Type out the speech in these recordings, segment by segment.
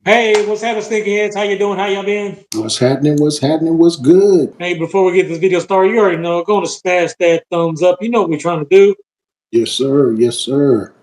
Hey, what's happening, Sneakerheads? How you doing? How y'all been? What's happening? What's happening? What's good? Hey, before we get this video started, you already know, go to smash that thumbs up. You know what we're trying to do. Yes, sir. Yes, sir.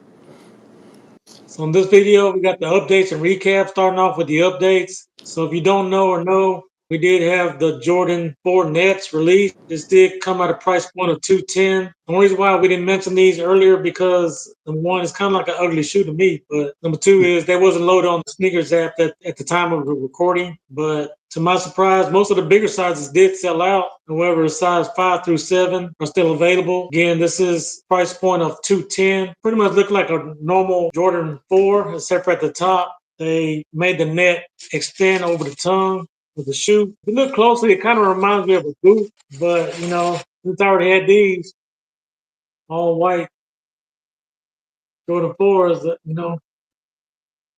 So in this video, we got the updates and recap, starting off with the updates. So if you don't know or know, we did have the Jordan 4 Nets released. This did come at a price point of 210. The only reason why we didn't mention these earlier because number one, it's kind of like an ugly shoe to me. But number two is they wasn't loaded on the sneakers app at the time of the recording. But to my surprise, most of the bigger sizes did sell out. However, size 5 through 7 are still available. Again, this is price point of 210. Pretty much look like a normal Jordan 4, except for at the top, they made the net extend over the tongue with the shoe. If you look closely, it kind of reminds me of a boot, but you know, since I already had these all white Jordan 4s,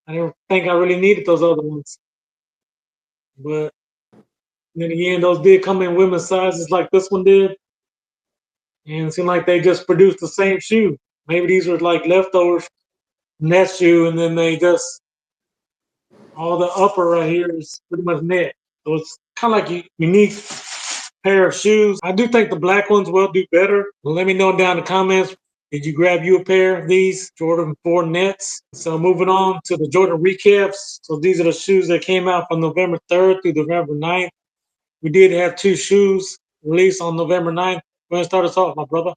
I didn't think I really needed those other ones. But then again, those did come in women's sizes like this one did. And it seemed like they just produced the same shoe. Maybe these were like leftovers from that shoe, and then they just all the upper right here is pretty much net. So it's kind of like a unique pair of shoes. I do think the black ones will do better. Well, let me know down in the comments. Did you grab you a pair of these Jordan 4 Nets? So moving on to the Jordan recaps. So these are the shoes that came out from November 3rd through November 9th. We did have two shoes released on November 9th. Go ahead and start us off, my brother.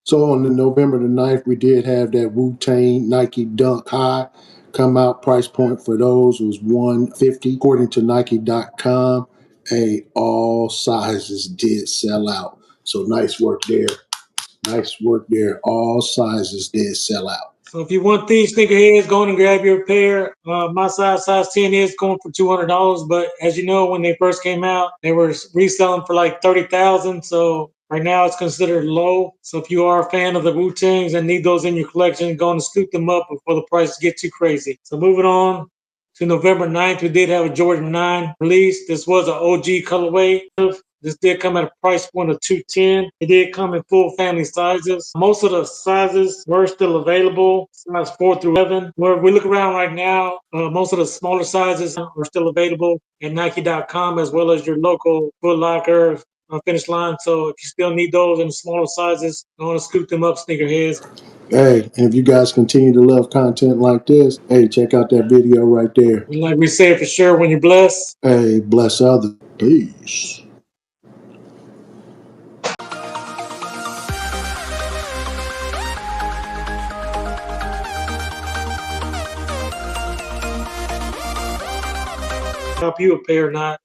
So on the November the 9th, we did have that Wu-Tang Nike Dunk High come out. Price point for those was $150. According to Nike.com, all sizes did sell out. So nice work there. Nice work there. All sizes did sell out. So if you want these sneakerheads, go on and grab your pair. My size 10 is going for $200. But as you know, when they first came out, they were reselling for like 30,000. So right now it's considered low. So if you are a fan of the Wu-Tangs and need those in your collection, go on and scoop them up before the prices get too crazy. So moving on to November 9th, we did have a Jordan 9 release. This was an OG colorway. This did come at a price point of 210. It did come in full family sizes. Most of the sizes were still available, size 4 through 11. Where we look around right now, most of the smaller sizes are still available at Nike.com as well as your local Foot Locker, Finish Line. So if you still need those in the smaller sizes, go on and scoop them up, sneakerheads. Hey, and if you guys continue to love content like this, hey, check out that video right there. And like we say for sure, when you're blessed, hey, bless others. Peace. help you a pair or not.